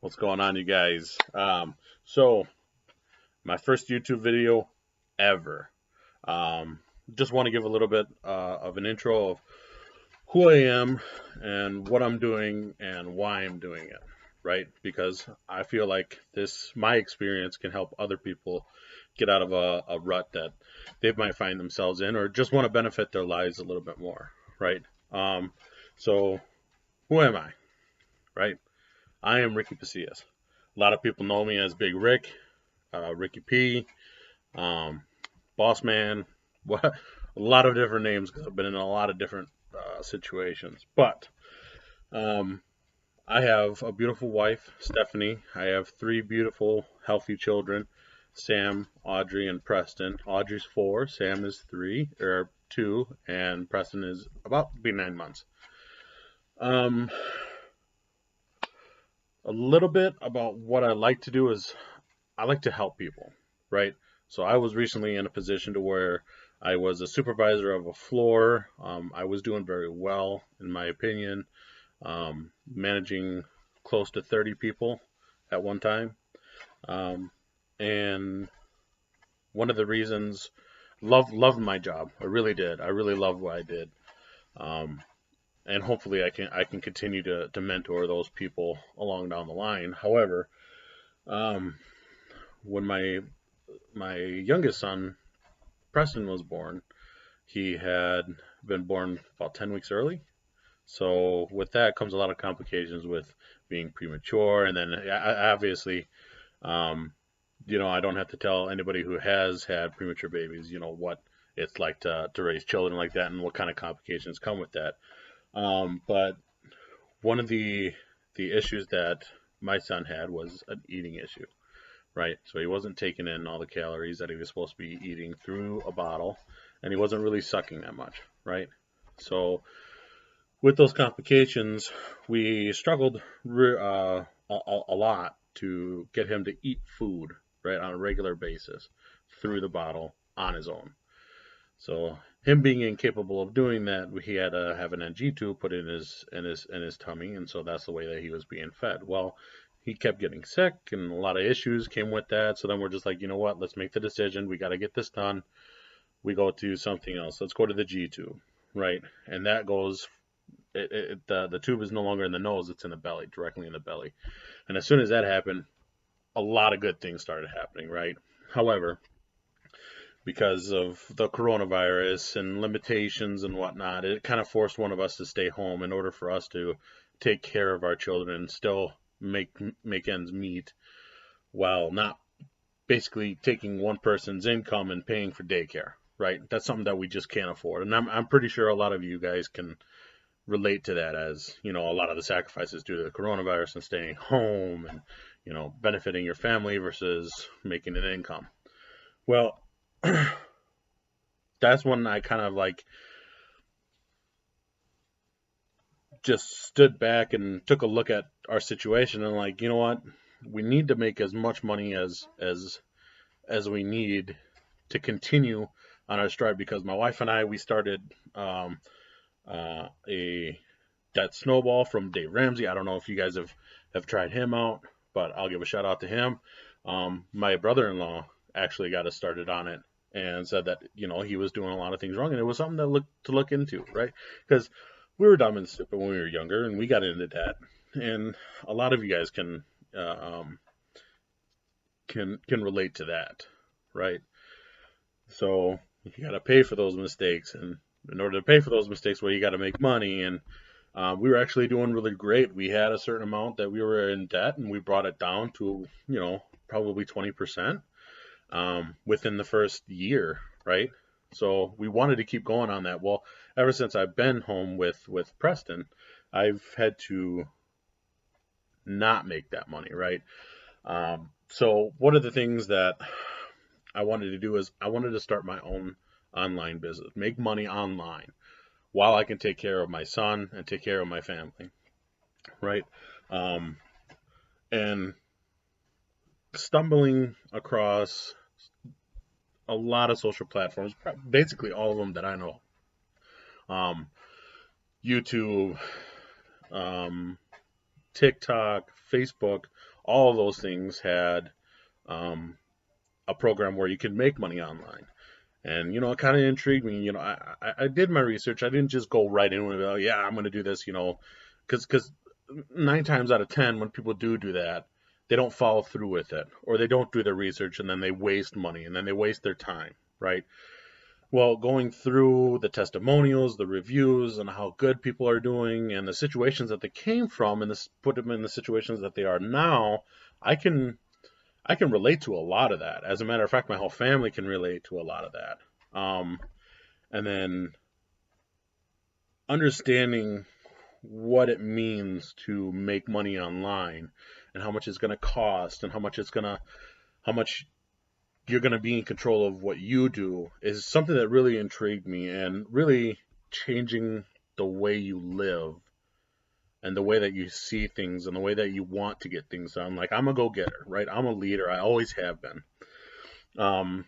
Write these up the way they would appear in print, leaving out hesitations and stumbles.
What's going on, you guys? So my first YouTube video ever. Um, just want to give a little bit of an intro of who I am and what I'm doing and why I'm doing it, right? Because I feel like my experience can help other people get out of a rut that they might find themselves in, or just want to benefit their lives a little bit more, right? Um, so who am I, right? I am Ricky Pasillas. A lot of people know me as Big Rick, Ricky P, um, Boss Man, what, a lot of different names because I've been in a lot of different situations. But um, I have a beautiful wife, Stephanie. I have three beautiful, healthy children, Sam, Audrey, and Preston. Audrey's 4, Sam is 3 or 2, and Preston is about to be 9 months. Um, a little bit about what I like to do is I like to help people, right? So I was recently in a position to where I was a supervisor of a floor. I was doing very well, in my opinion, managing close to 30 people at one time. Um, and one of the reasons, loved my job. I really did. I really loved what I did. Um, and hopefully I can continue to mentor those people along down the line. However, um, when my youngest son Preston was born, he had been born about 10 weeks early. So with that comes a lot of complications with being premature, and then obviously, um, I don't have to tell anybody who has had premature babies, what it's like to raise children like that, and what kind of complications come with that. But one of the issues that my son had was an eating issue, right? So he wasn't taking in all the calories that he was supposed to be eating through a bottle, and he wasn't really sucking that much, right? So with those complications, we struggled a lot to get him to eat food, right, on a regular basis through the bottle on his own. So him being incapable of doing that, he had to have an NG tube put in his tummy, and so that's the way that he was being fed. Well, he kept getting sick, and a lot of issues came with that. So then we're just like, you know what? Let's make the decision. We got to get this done. We go to something else. Let's go to the G tube, right? And that goes. The tube is no longer in the nose; it's in the belly, directly in the belly. And as soon as that happened, a lot of good things started happening, right? However, because of the coronavirus and limitations and whatnot, it kind of forced one of us to stay home in order for us to take care of our children and still make make ends meet while not basically taking one person's income and paying for daycare. Right? That's something that we just can't afford, and I'm pretty sure a lot of you guys can relate to that, as a lot of the sacrifices due to the coronavirus and staying home and benefiting your family versus making an income. Well, that's when I kind of like just stood back and took a look at our situation and like, you know what? We need to make as much money as we need to continue on our stride, because my wife and I, we started a that snowball from Dave Ramsey. I don't know if you guys have tried him out, but I'll give a shout out to him. My brother-in-law actually got us started on it and said that he was doing a lot of things wrong, and it was something to look into, right? Because we were dumb and stupid when we were younger, and we got into that. And a lot of you guys uh, um, can relate to that, right? So you got to pay for those mistakes, and in order to pay for those mistakes, well, you got to make money. And we were actually doing really great. We had a certain amount that we were in debt, and we brought it down to probably 20% within the first year, right? So we wanted to keep going on that. Well, ever since I've been home with Preston, I've had to not make that money, right? So one of the things that I wanted to do is I wanted to start my own online business, make money online while I can take care of my son and take care of my family, right? Um, and stumbling across a lot of social platforms, basically all of them that I know, um, YouTube, um, TikTok, Facebook, all of those things had um, a program where you could make money online. And, it kind of intrigued me. I did my research. I didn't just go right in with, oh, yeah, I'm going to do this, because 9 times out of 10, when people do that, they don't follow through with it, or they don't do their research, and then they waste money, and then they waste their time, right? Well, going through the testimonials, the reviews, and how good people are doing, and the situations that they came from, and this put them in the situations that they are now, I can I can relate to a lot of that. As a matter of fact, my whole family can relate to a lot of that. And then understanding what it means to make money online and how much it's going to cost and how much you're going to be in control of what you do is something that really intrigued me, and really changing the way you live and the way that you see things and the way that you want to get things done. Like, I'm a go-getter, right? I'm a leader. I always have been. Um,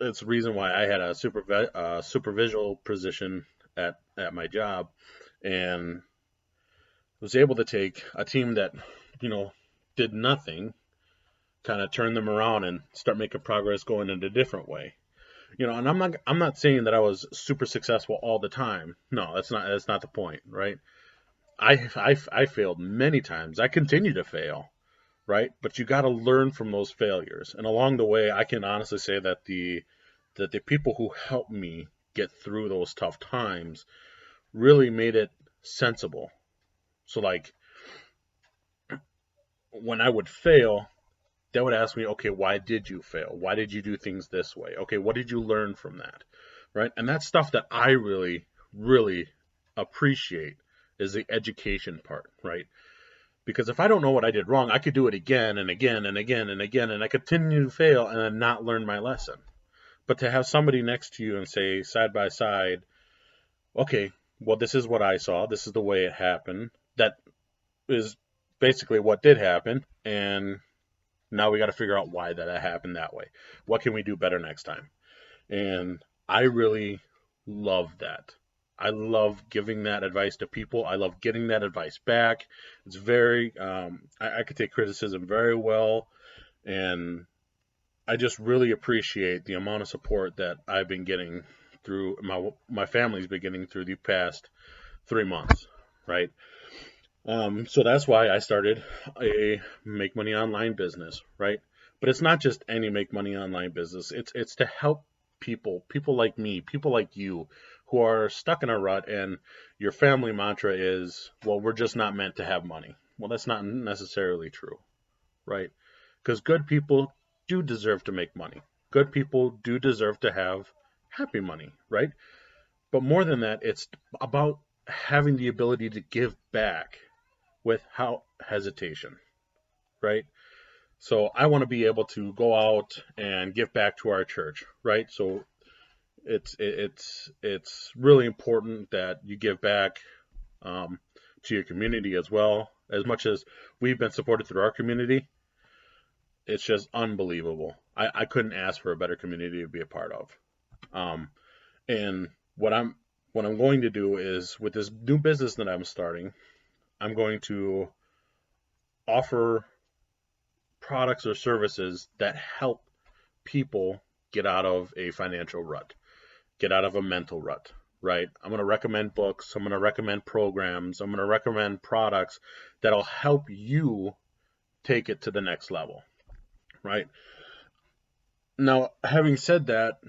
it's the reason why I had a supervisional position at my job, and was able to take a team that, you know, did nothing, kind of turn them around and start making progress going in a different way. And I'm not saying that I was super successful all the time. No, that's not the point, right? I failed many times. I continue to fail, right? But you got to learn from those failures. And along the way, I can honestly say that the people who helped me get through those tough times really made it sensible. So, like, when I would fail, they would ask me, okay, why did you fail? Why did you do things this way? Okay, what did you learn from that? Right? And that's stuff that I really, really appreciate, is the education part, right? Because if I don't know what I did wrong, I could do it again and again and again and again, and I continue to fail and then not learn my lesson. But to have somebody next to you and say, side by side, okay, well, this is what I saw, this is the way it happened, that is basically what did happen, and now we got to figure out why that happened that way. What can we do better next time? And I really love that. I love giving that advice to people. I love getting that advice back. It's very, I could take criticism very well, and I just really appreciate the amount of support that I've been getting through my family's been getting through the past 3 months, right? So that's why I started a make money online business, right? But it's not just any make money online business. It's to help people like me, people like you, who are stuck in a rut, and your family mantra is, well, we're just not meant to have money. Well, that's not necessarily true, right? Because good people do deserve to make money. Good people do deserve to have happy money, right? But more than that, it's about having the ability to give back without hesitation, right? So I want to be able to go out and give back to our church, right? So it's really important that you give back to your community as well. As much as we've been supported through our community, it's just unbelievable. I couldn't ask for a better community to be a part of. And what I'm going to do is, with this new business that I'm starting, I'm going to offer products or services that help people get out of a financial rut, get out of a mental rut, right? I'm going to recommend books. I'm going to recommend programs. I'm going to recommend products that'll help you take it to the next level, right? Now, having said that,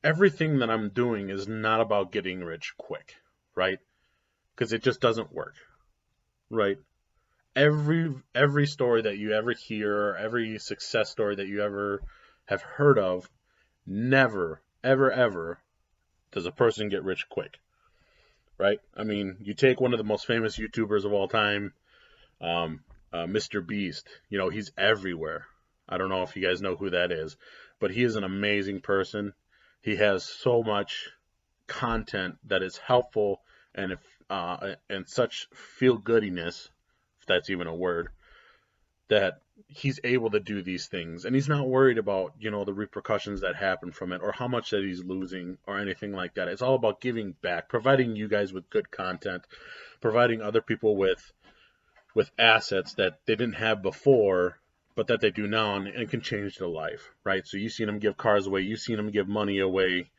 everything that I'm doing is not about getting rich quick, right? Because it just doesn't work, right? Every story that you ever hear, every success story that you ever have heard of, never, ever, ever does a person get rich quick, right? I mean, you take one of the most famous YouTubers of all time, Mr. Beast. He's everywhere. I don't know if you guys know who that is, but he is an amazing person. He has so much content that is helpful, and such feel-goodiness, if that's even a word, that he's able to do these things, and he's not worried about the repercussions that happen from it, or how much that he's losing, or anything like that. It's all about giving back, providing you guys with good content, providing other people with with assets that they didn't have before, but that they do now, and it can change their life, right? So you've seen them give cars away, you've seen them give money away,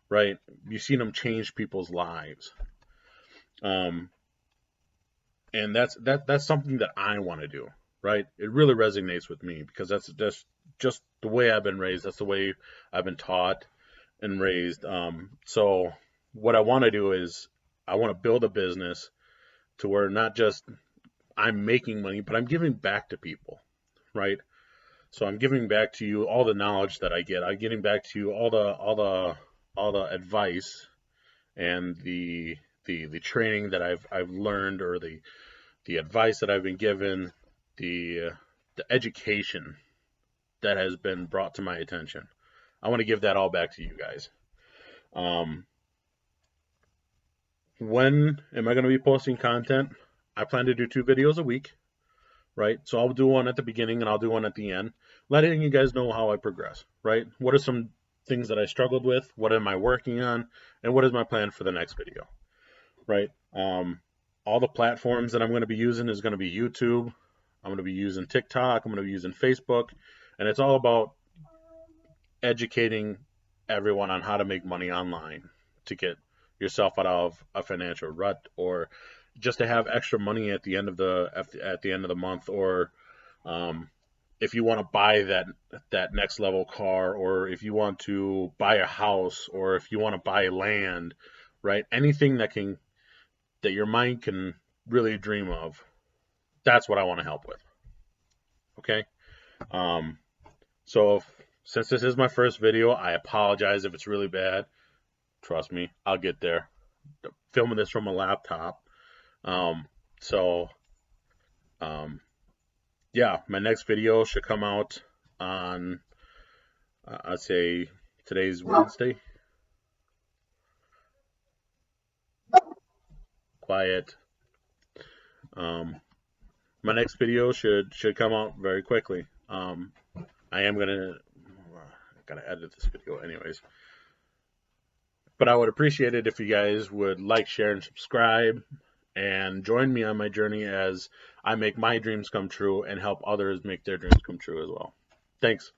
right? You've seen them change people's lives. Um, and that's something that I want to do, right? It really resonates with me because that's just the way I've been raised. That's the way I've been taught and raised. So what I want to do is I want to build a business to where not just I'm making money, but I'm giving back to people, right? So I'm giving back to you all the knowledge that I get. I'm getting back to you all the advice and the training that I've learned, or the advice that I've been given, the the education that has been brought to my attention. I want to give that all back to you guys. Um, when am I going to be posting content? I plan to do 2 videos a week, right? So I'll do one at the beginning and I'll do one at the end, letting you guys know how I progress, right? What are some things that I struggled with? What am I working on? And what is my plan for the next video, right? All the platforms that I'm going to be using is going to be YouTube. I'm going to be using TikTok. I'm going to be using Facebook. And it's all about educating everyone on how to make money online to get yourself out of a financial rut, or just to have extra money at the end of the month, or um, if you want to buy that next level car, or if you want to buy a house, or if you want to buy land, right? Anything that your mind can really dream of. That's what I want to help with. Okay. Um, so since this is my first video, I apologize if it's really bad. Trust me, I'll get there. Filming this from a laptop. Um, so, um, yeah, my next video should come out on, I'd say today's Wednesday. Quiet. My next video should come out very quickly. I am gotta edit this video anyways. But I would appreciate it if you guys would like, share, and subscribe, and join me on my journey as I make my dreams come true and help others make their dreams come true as well. Thanks.